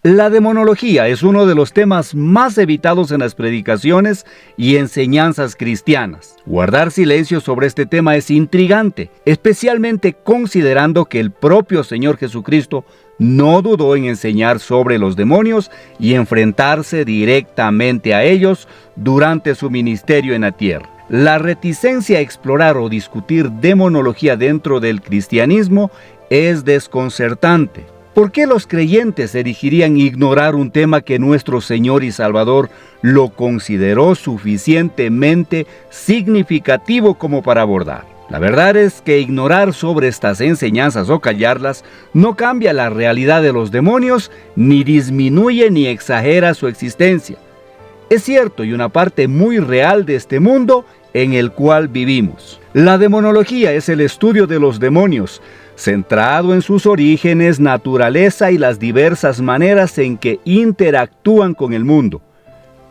La demonología es uno de los temas más evitados en las predicaciones y enseñanzas cristianas. Guardar silencio sobre este tema es intrigante, especialmente considerando que el propio Señor Jesucristo no dudó en enseñar sobre los demonios y enfrentarse directamente a ellos durante su ministerio en la tierra. La reticencia a explorar o discutir demonología dentro del cristianismo es desconcertante. ¿Por qué los creyentes elegirían ignorar un tema que nuestro Señor y Salvador lo consideró suficientemente significativo como para abordar? La verdad es que ignorar sobre estas enseñanzas o callarlas no cambia la realidad de los demonios, ni disminuye ni exagera su existencia. Es cierto y una parte muy real de este mundo en el cual vivimos. La demonología es el estudio de los demonios, centrado en sus orígenes, naturaleza y las diversas maneras en que interactúan con el mundo.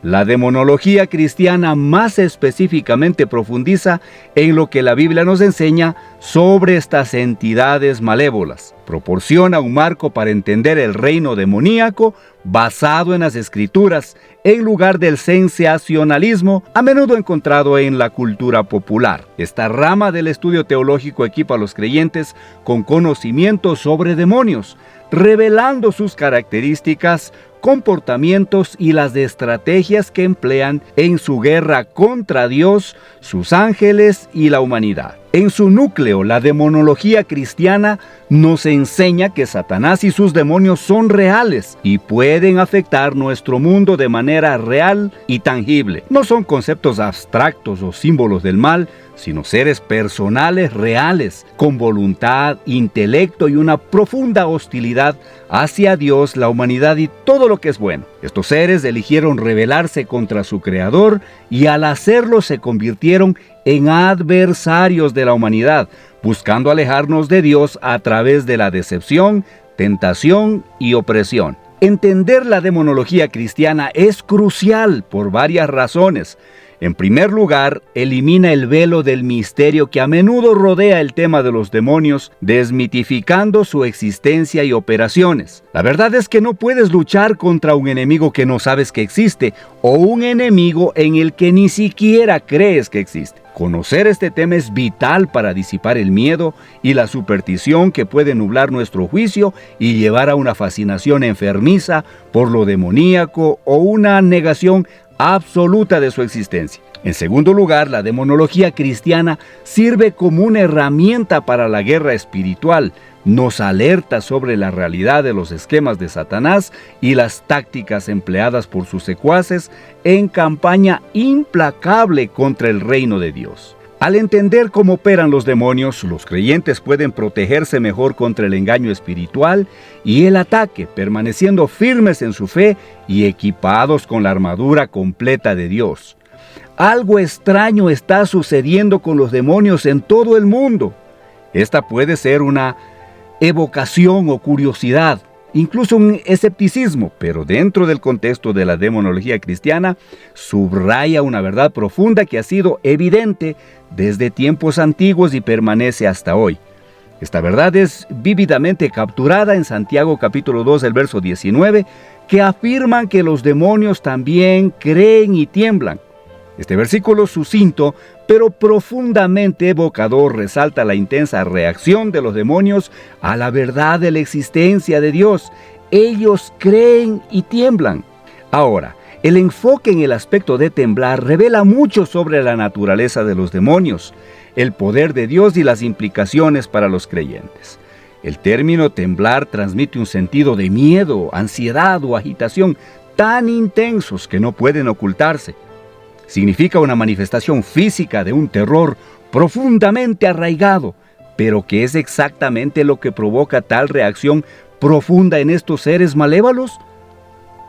La demonología cristiana más específicamente profundiza en lo que la Biblia nos enseña sobre estas entidades malévolas. Proporciona un marco para entender el reino demoníaco basado en las Escrituras, en lugar del sensacionalismo a menudo encontrado en la cultura popular. Esta rama del estudio teológico equipa a los creyentes con conocimiento sobre demonios, revelando sus características, comportamientos y las estrategias que emplean en su guerra contra Dios, sus ángeles y la humanidad. En su núcleo, la demonología cristiana nos enseña que Satanás y sus demonios son reales y pueden afectar nuestro mundo de manera real y tangible. No son conceptos abstractos o símbolos del mal, sino seres personales reales, con voluntad, intelecto y una profunda hostilidad hacia Dios, la humanidad y todo lo que es bueno. Estos seres eligieron rebelarse contra su Creador y al hacerlo se convirtieron en adversarios de la humanidad, buscando alejarnos de Dios a través de la decepción, tentación y opresión. Entender la demonología cristiana es crucial por varias razones. En primer lugar, elimina el velo del misterio que a menudo rodea el tema de los demonios, desmitificando su existencia y operaciones. La verdad es que no puedes luchar contra un enemigo que no sabes que existe, o un enemigo en el que ni siquiera crees que existe. Conocer este tema es vital para disipar el miedo y la superstición que puede nublar nuestro juicio y llevar a una fascinación enfermiza por lo demoníaco o una negación absoluta de su existencia. En segundo lugar, la demonología cristiana sirve como una herramienta para la guerra espiritual. Nos alerta sobre la realidad de los esquemas de Satanás y las tácticas empleadas por sus secuaces en campaña implacable contra el reino de Dios. Al entender cómo operan los demonios, los creyentes pueden protegerse mejor contra el engaño espiritual y el ataque, permaneciendo firmes en su fe y equipados con la armadura completa de Dios. Algo extraño está sucediendo con los demonios en todo el mundo. Esta puede ser una evocación o curiosidad, incluso un escepticismo, pero dentro del contexto de la demonología cristiana, subraya una verdad profunda que ha sido evidente desde tiempos antiguos y permanece hasta hoy. Esta verdad es vívidamente capturada en Santiago capítulo 2, el verso 19, que afirman que los demonios también creen y tiemblan. Este versículo sucinto, pero profundamente evocador, resalta la intensa reacción de los demonios a la verdad de la existencia de Dios. Ellos creen y tiemblan. Ahora, el enfoque en el aspecto de temblar revela mucho sobre la naturaleza de los demonios, el poder de Dios y las implicaciones para los creyentes. El término temblar transmite un sentido de miedo, ansiedad o agitación tan intensos que no pueden ocultarse. Significa una manifestación física de un terror profundamente arraigado, pero ¿qué es exactamente lo que provoca tal reacción profunda en estos seres malévolos?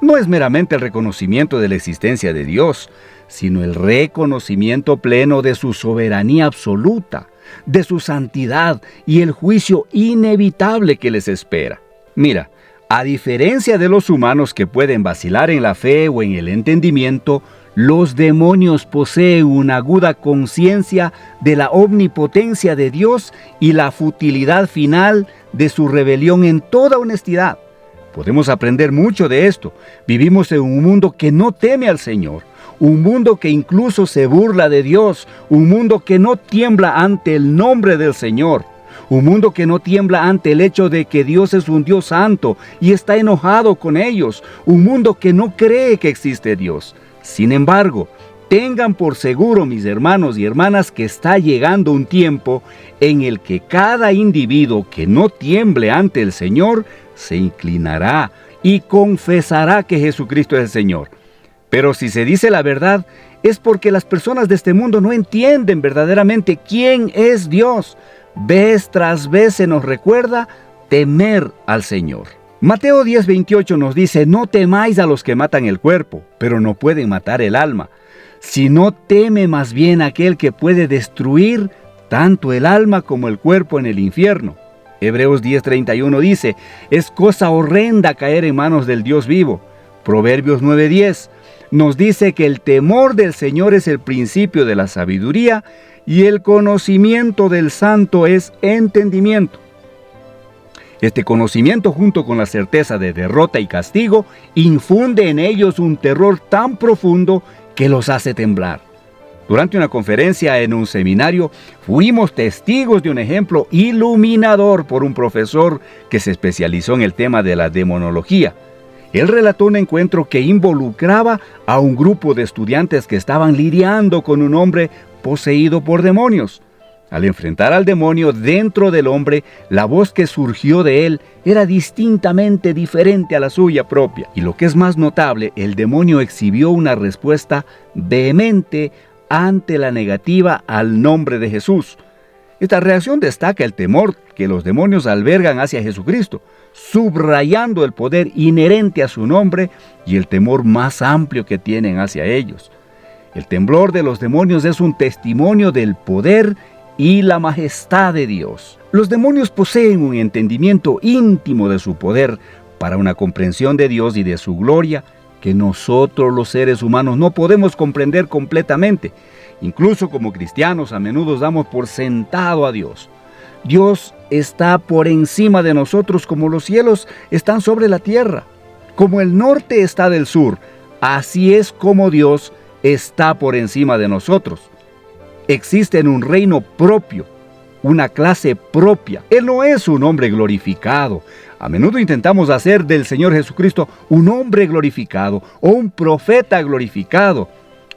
No es meramente el reconocimiento de la existencia de Dios, sino el reconocimiento pleno de su soberanía absoluta, de su santidad y el juicio inevitable que les espera. Mira, a diferencia de los humanos que pueden vacilar en la fe o en el entendimiento, los demonios poseen una aguda conciencia de la omnipotencia de Dios y la futilidad final de su rebelión en toda honestidad. Podemos aprender mucho de esto. Vivimos en un mundo que no teme al Señor, un mundo que incluso se burla de Dios, un mundo que no tiembla ante el nombre del Señor, un mundo que no tiembla ante el hecho de que Dios es un Dios santo y está enojado con ellos, un mundo que no cree que existe Dios. Sin embargo, tengan por seguro, mis hermanos y hermanas, que está llegando un tiempo en el que cada individuo que no tiemble ante el Señor se inclinará y confesará que Jesucristo es el Señor. Pero si se dice la verdad, es porque las personas de este mundo no entienden verdaderamente quién es Dios. Vez tras vez se nos recuerda temer al Señor. Mateo 10:28 nos dice: no temáis a los que matan el cuerpo, pero no pueden matar el alma, sino teme más bien aquel que puede destruir tanto el alma como el cuerpo en el infierno. Hebreos 10:31 dice: es cosa horrenda caer en manos del Dios vivo. Proverbios 9:10 nos dice que el temor del Señor es el principio de la sabiduría y el conocimiento del santo es entendimiento. Este conocimiento, junto con la certeza de derrota y castigo, infunde en ellos un terror tan profundo que los hace temblar. Durante una conferencia en un seminario, fuimos testigos de un ejemplo iluminador por un profesor que se especializó en el tema de la demonología. Él relató un encuentro que involucraba a un grupo de estudiantes que estaban lidiando con un hombre poseído por demonios. Al enfrentar al demonio dentro del hombre, la voz que surgió de él era distintamente diferente a la suya propia. Y lo que es más notable, el demonio exhibió una respuesta vehemente ante la negativa al nombre de Jesús. Esta reacción destaca el temor que los demonios albergan hacia Jesucristo, subrayando el poder inherente a su nombre y el temor más amplio que tienen hacia ellos. El temblor de los demonios es un testimonio del poder y la majestad de Dios. Los demonios poseen un entendimiento íntimo de su poder para una comprensión de Dios y de su gloria que nosotros los seres humanos no podemos comprender completamente. Incluso como cristianos a menudo damos por sentado a Dios. Dios está por encima de nosotros como los cielos están sobre la tierra. Como el norte está del sur, así es como Dios está por encima de nosotros. Existe un reino propio, una clase propia. Él no es un hombre glorificado. A menudo intentamos hacer del Señor Jesucristo un hombre glorificado o un profeta glorificado,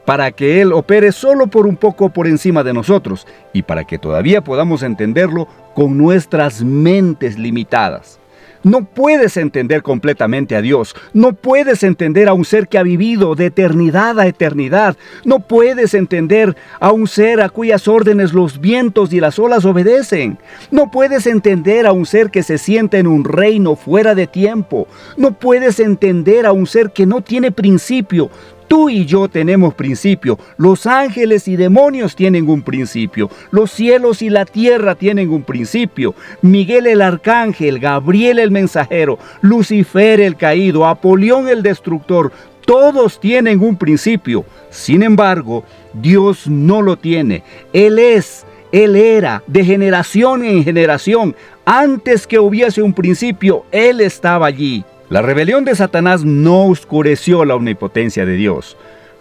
para que Él opere solo por un poco por encima de nosotros y para que todavía podamos entenderlo con nuestras mentes limitadas. No puedes entender completamente a Dios. No puedes entender a un ser que ha vivido de eternidad a eternidad. No puedes entender a un ser a cuyas órdenes los vientos y las olas obedecen. No puedes entender a un ser que se sienta en un reino fuera de tiempo. No puedes entender a un ser que no tiene principio. Tú y yo tenemos principio, los ángeles y demonios tienen un principio, los cielos y la tierra tienen un principio, Miguel el arcángel, Gabriel el mensajero, Lucifer el caído, Apolión el destructor, todos tienen un principio. Sin embargo, Dios no lo tiene. Él era, de generación en generación. Antes que hubiese un principio, Él estaba allí. La rebelión de Satanás no oscureció la omnipotencia de Dios.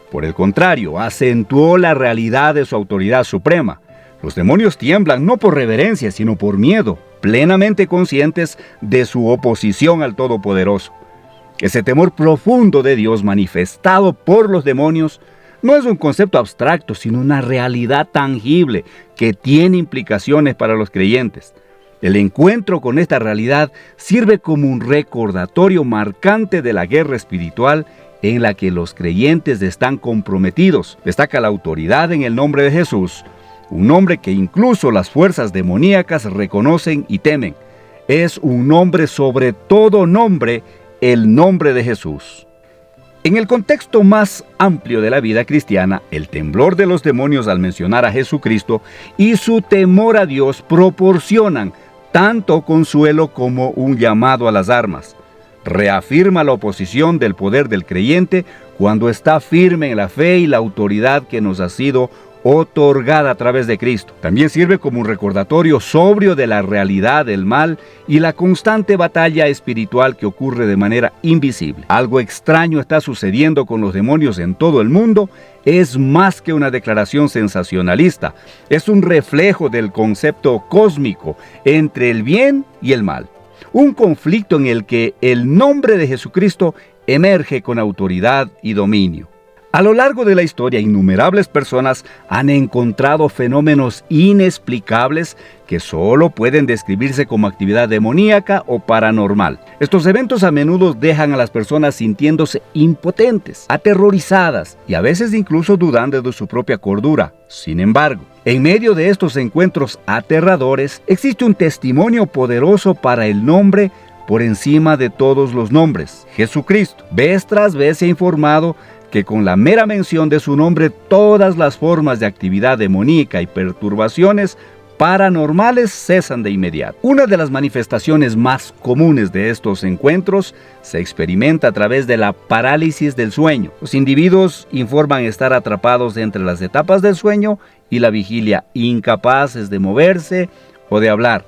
Por el contrario, acentuó la realidad de su autoridad suprema. Los demonios tiemblan no por reverencia, sino por miedo, plenamente conscientes de su oposición al Todopoderoso. Ese temor profundo de Dios manifestado por los demonios no es un concepto abstracto, sino una realidad tangible que tiene implicaciones para los creyentes. El encuentro con esta realidad sirve como un recordatorio marcante de la guerra espiritual en la que los creyentes están comprometidos. Destaca la autoridad en el nombre de Jesús, un nombre que incluso las fuerzas demoníacas reconocen y temen. Es un nombre sobre todo nombre, el nombre de Jesús. En el contexto más amplio de la vida cristiana, el temblor de los demonios al mencionar a Jesucristo y su temor a Dios proporcionan tanto consuelo como un llamado a las armas. Reafirma la oposición del poder del creyente cuando está firme en la fe y la autoridad que nos ha sido otorgada a través de Cristo. También sirve como un recordatorio sobrio de la realidad del mal y la constante batalla espiritual que ocurre de manera invisible. Algo extraño está sucediendo con los demonios en todo el mundo. Es más que una declaración sensacionalista, es un reflejo del concepto cósmico entre el bien y el mal. Un conflicto en el que el nombre de Jesucristo emerge con autoridad y dominio. A lo largo de la historia, innumerables personas han encontrado fenómenos inexplicables que solo pueden describirse como actividad demoníaca o paranormal. Estos eventos a menudo dejan a las personas sintiéndose impotentes, aterrorizadas y a veces incluso dudando de su propia cordura. Sin embargo, en medio de estos encuentros aterradores, existe un testimonio poderoso para el nombre por encima de todos los nombres, Jesucristo. Vez tras vez se ha informado que con la mera mención de su nombre todas las formas de actividad demoníaca y perturbaciones paranormales cesan de inmediato. Una de las manifestaciones más comunes de estos encuentros se experimenta a través de la parálisis del sueño. Los individuos informan estar atrapados entre las etapas del sueño y la vigilia, incapaces de moverse o de hablar,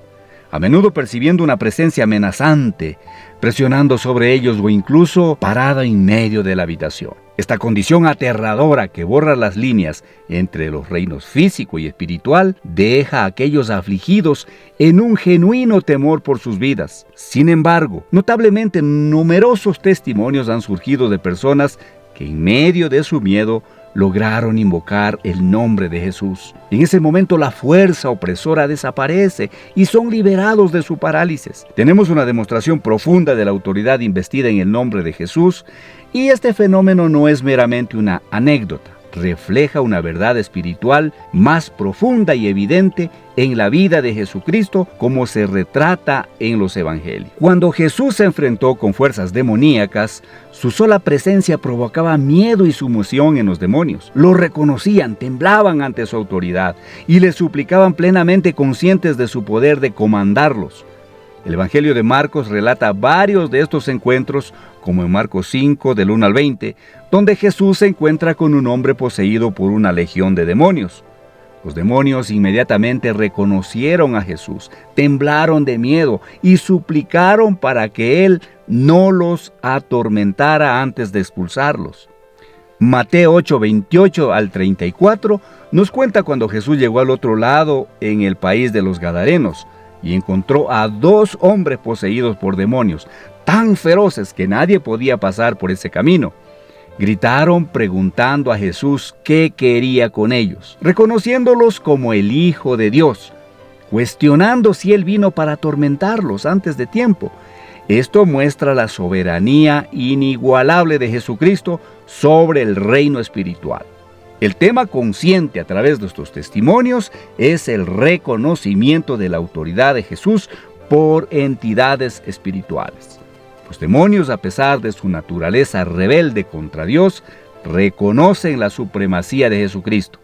a menudo percibiendo una presencia amenazante, presionando sobre ellos o incluso parada en medio de la habitación. Esta condición aterradora que borra las líneas entre los reinos físico y espiritual deja a aquellos afligidos en un genuino temor por sus vidas. Sin embargo, notablemente numerosos testimonios han surgido de personas que en medio de su miedo lograron invocar el nombre de Jesús. En ese momento la fuerza opresora desaparece y son liberados de su parálisis. Tenemos una demostración profunda de la autoridad investida en el nombre de Jesús, y este fenómeno no es meramente una anécdota. Refleja una verdad espiritual más profunda y evidente en la vida de Jesucristo, como se retrata en los evangelios. Cuando Jesús se enfrentó con fuerzas demoníacas, su sola presencia provocaba miedo y sumoción en los demonios. Lo reconocían, temblaban ante su autoridad y le suplicaban plenamente, conscientes de su poder de comandarlos. El Evangelio de Marcos relata varios de estos encuentros, como en Marcos 5, del 1 al 20, donde Jesús se encuentra con un hombre poseído por una legión de demonios. Los demonios inmediatamente reconocieron a Jesús, temblaron de miedo y suplicaron para que Él no los atormentara antes de expulsarlos. Mateo 8, 28 al 34 nos cuenta cuando Jesús llegó al otro lado, en el país de los Gadarenos, y encontró a 2 hombres poseídos por demonios, tan feroces que nadie podía pasar por ese camino. Gritaron preguntando a Jesús qué quería con ellos, reconociéndolos como el Hijo de Dios, cuestionando si Él vino para atormentarlos antes de tiempo. Esto muestra la soberanía inigualable de Jesucristo sobre el reino espiritual. El tema consciente a través de estos testimonios es el reconocimiento de la autoridad de Jesús por entidades espirituales. Los demonios, a pesar de su naturaleza rebelde contra Dios, reconocen la supremacía de Jesucristo.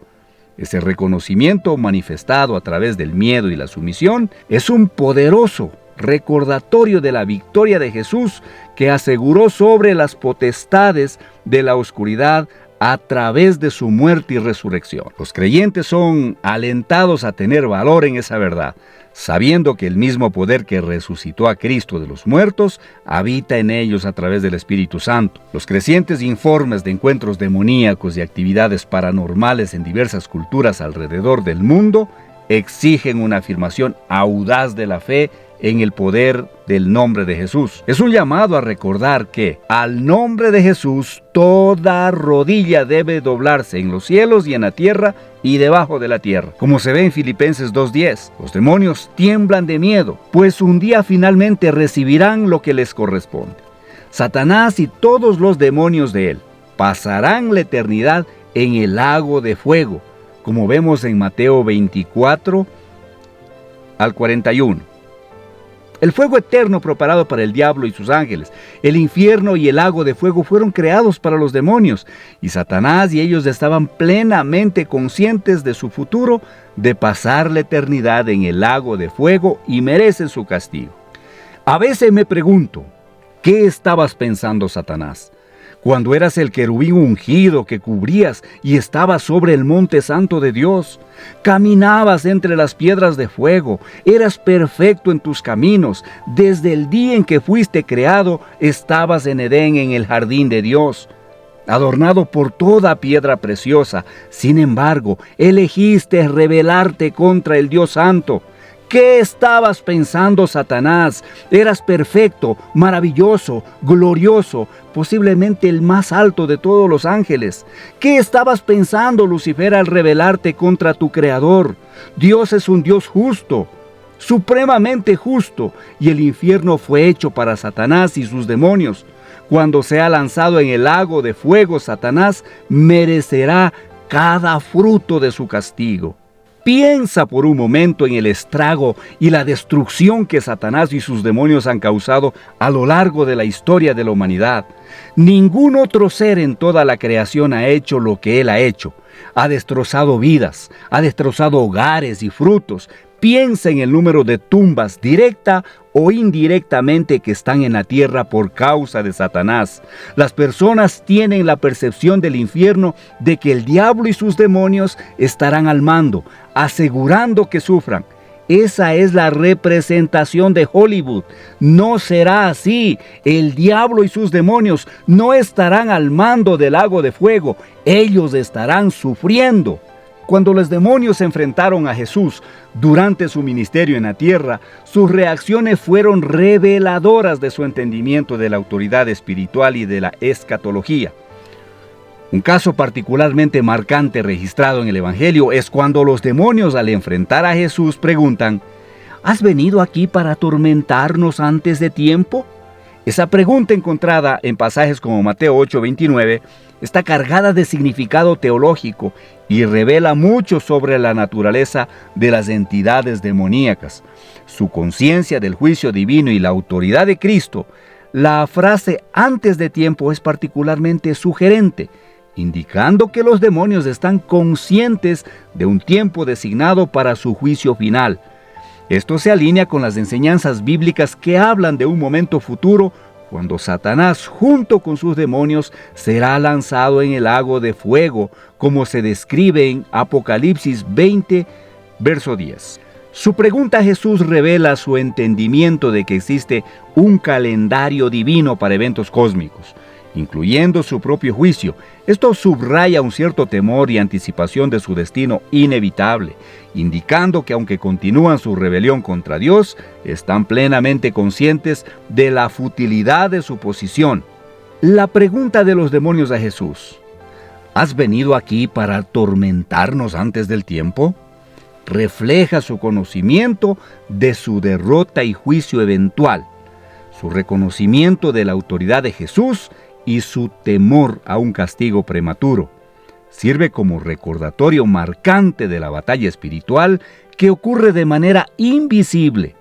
Ese reconocimiento, manifestado a través del miedo y la sumisión, es un poderoso recordatorio de la victoria de Jesús, que aseguró sobre las potestades de la oscuridad a través de su muerte y resurrección. Los creyentes son alentados a tener valor en esa verdad, sabiendo que el mismo poder que resucitó a Cristo de los muertos habita en ellos a través del Espíritu Santo. Los crecientes informes de encuentros demoníacos y actividades paranormales en diversas culturas alrededor del mundo exigen una afirmación audaz de la fe en el poder del nombre de Jesús. Es un llamado a recordar que al nombre de Jesús toda rodilla debe doblarse en los cielos y en la tierra y debajo de la tierra. Como se ve en Filipenses 2:10, los demonios tiemblan de miedo, pues un día finalmente recibirán lo que les corresponde. Satanás y todos los demonios de él pasarán la eternidad en el lago de fuego, como vemos en Mateo 24 al 41. El fuego eterno preparado para el diablo y sus ángeles, el infierno y el lago de fuego fueron creados para los demonios, y Satanás y ellos estaban plenamente conscientes de su futuro, de pasar la eternidad en el lago de fuego, y merecen su castigo. A veces me pregunto, ¿qué estabas pensando, Satanás, cuando eras el querubín ungido que cubrías y estabas sobre el monte santo de Dios. Caminabas entre las piedras de fuego, eras perfecto en tus caminos. Desde el día en que fuiste creado, estabas en Edén, en el jardín de Dios, adornado por toda piedra preciosa. Sin embargo, elegiste rebelarte contra el Dios Santo. ¿Qué estabas pensando, Satanás? Eras perfecto, maravilloso, glorioso, posiblemente el más alto de todos los ángeles. ¿Qué estabas pensando, Lucifer, al rebelarte contra tu Creador? Dios es un Dios justo, supremamente justo, y el infierno fue hecho para Satanás y sus demonios. Cuando sea lanzado en el lago de fuego, Satanás merecerá cada fruto de su castigo. Piensa por un momento en el estrago y la destrucción que Satanás y sus demonios han causado a lo largo de la historia de la humanidad. Ningún otro ser en toda la creación ha hecho lo que él ha hecho. Ha destrozado vidas, ha destrozado hogares y frutos. Piensa en el número de tumbas, directa o indirectamente, que están en la tierra por causa de Satanás. Las personas tienen la percepción del infierno de que el diablo y sus demonios estarán al mando, asegurando que sufran. Esa es la representación de Hollywood. No será así. El diablo y sus demonios no estarán al mando del lago de fuego. Ellos estarán sufriendo. Cuando los demonios se enfrentaron a Jesús durante su ministerio en la tierra, sus reacciones fueron reveladoras de su entendimiento de la autoridad espiritual y de la escatología. Un caso particularmente marcante registrado en el Evangelio es cuando los demonios, al enfrentar a Jesús, preguntan: ¿has venido aquí para atormentarnos antes de tiempo? Esa pregunta, encontrada en pasajes como Mateo 8:29, está cargada de significado teológico y revela mucho sobre la naturaleza de las entidades demoníacas, su conciencia del juicio divino y la autoridad de Cristo. La frase antes de tiempo es particularmente sugerente, indicando que los demonios están conscientes de un tiempo designado para su juicio final. Esto se alinea con las enseñanzas bíblicas que hablan de un momento futuro cuando Satanás, junto con sus demonios, será lanzado en el lago de fuego, como se describe en Apocalipsis 20, verso 10. Su pregunta a Jesús revela su entendimiento de que existe un calendario divino para eventos cósmicos, incluyendo su propio juicio. Esto subraya un cierto temor y anticipación de su destino inevitable, indicando que aunque continúan su rebelión contra Dios, están plenamente conscientes de la futilidad de su posición. La pregunta de los demonios a Jesús: ¿has venido aquí para atormentarnos antes del tiempo?, refleja su conocimiento de su derrota y juicio eventual, su reconocimiento de la autoridad de Jesús y su temor a un castigo prematuro. Sirve como recordatorio marcante de la batalla espiritual que ocurre de manera invisible,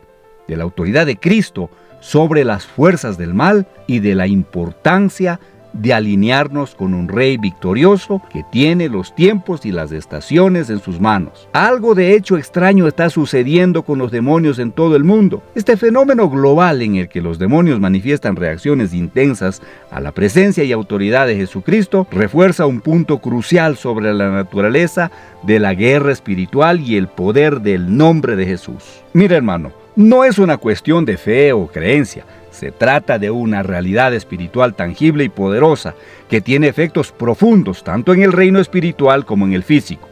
de la autoridad de Cristo sobre las fuerzas del mal y de la importancia de alinearnos con un rey victorioso que tiene los tiempos y las estaciones en sus manos. Algo de hecho extraño está sucediendo con los demonios en todo el mundo. Este fenómeno global en el que los demonios manifiestan reacciones intensas a la presencia y autoridad de Jesucristo refuerza un punto crucial sobre la naturaleza de la guerra espiritual y el poder del nombre de Jesús. Mira, hermano, no es una cuestión de fe o creencia. Se trata de una realidad espiritual tangible y poderosa que tiene efectos profundos tanto en el reino espiritual como en el físico.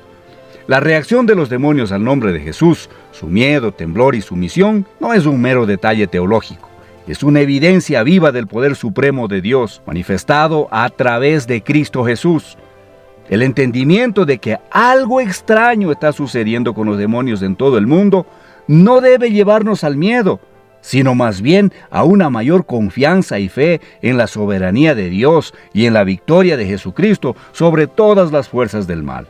La reacción de los demonios al nombre de Jesús, su miedo, temblor y sumisión, no es un mero detalle teológico. Es una evidencia viva del poder supremo de Dios, manifestado a través de Cristo Jesús. El entendimiento de que algo extraño está sucediendo con los demonios en todo el mundo no debe llevarnos al miedo, sino más bien a una mayor confianza y fe en la soberanía de Dios y en la victoria de Jesucristo sobre todas las fuerzas del mal.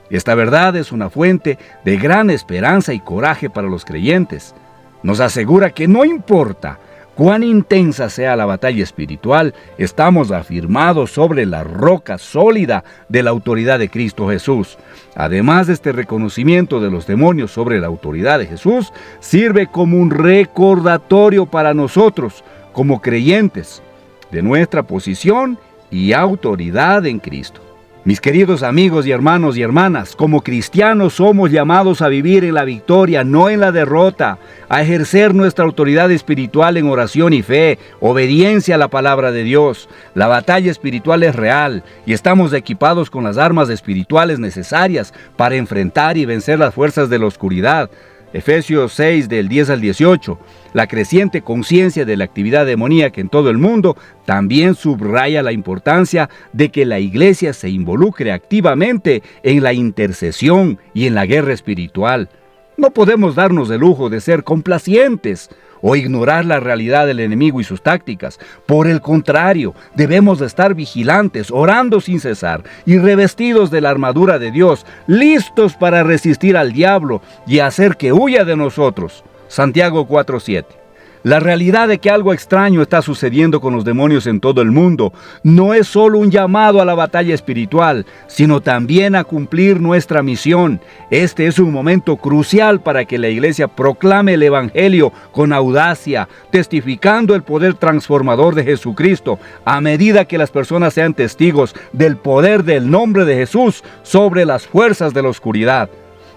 Esta verdad es una fuente de gran esperanza y coraje para los creyentes. Nos asegura que no importa cuán intensa sea la batalla espiritual, estamos afirmados sobre la roca sólida de la autoridad de Cristo Jesús. Además de este reconocimiento de los demonios sobre la autoridad de Jesús, sirve como un recordatorio para nosotros, como creyentes, de nuestra posición y autoridad en Cristo. Mis queridos amigos y hermanas, como cristianos somos llamados a vivir en la victoria, no en la derrota, a ejercer nuestra autoridad espiritual en oración y fe, obediencia a la palabra de Dios. La batalla espiritual es real y estamos equipados con las armas espirituales necesarias para enfrentar y vencer las fuerzas de la oscuridad. Efesios 6 del 10 al 18. La creciente conciencia de la actividad demoníaca en todo el mundo también subraya la importancia de que la iglesia se involucre activamente en la intercesión y en la guerra espiritual. No podemos darnos el lujo de ser complacientes o ignorar la realidad del enemigo y sus tácticas. Por el contrario, debemos de estar vigilantes, orando sin cesar y revestidos de la armadura de Dios, listos para resistir al diablo y hacer que huya de nosotros. Santiago 4:7. La realidad de que algo extraño está sucediendo con los demonios en todo el mundo no es solo un llamado a la batalla espiritual, sino también a cumplir nuestra misión. Este es un momento crucial para que la iglesia proclame el evangelio con audacia, testificando el poder transformador de Jesucristo, a medida que las personas sean testigos del poder del nombre de Jesús sobre las fuerzas de la oscuridad.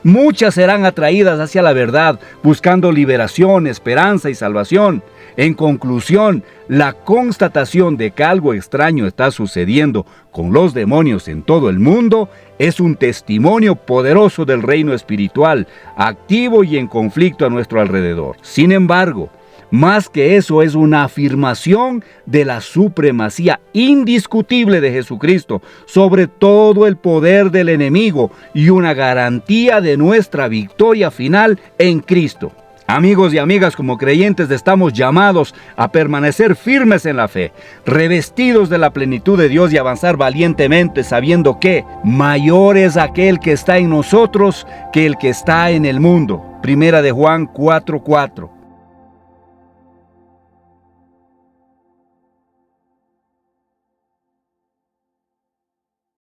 Muchas serán atraídas hacia la verdad, buscando liberación, esperanza y salvación. En conclusión, la constatación de que algo extraño está sucediendo con los demonios en todo el mundo es un testimonio poderoso del reino espiritual, activo y en conflicto a nuestro alrededor. Sin embargo, más que eso, es una afirmación de la supremacía indiscutible de Jesucristo sobre todo el poder del enemigo y una garantía de nuestra victoria final en Cristo. Amigos y amigas, como creyentes estamos llamados a permanecer firmes en la fe, revestidos de la plenitud de Dios y avanzar valientemente sabiendo que mayor es aquel que está en nosotros que el que está en el mundo. Primera de Juan 4:4.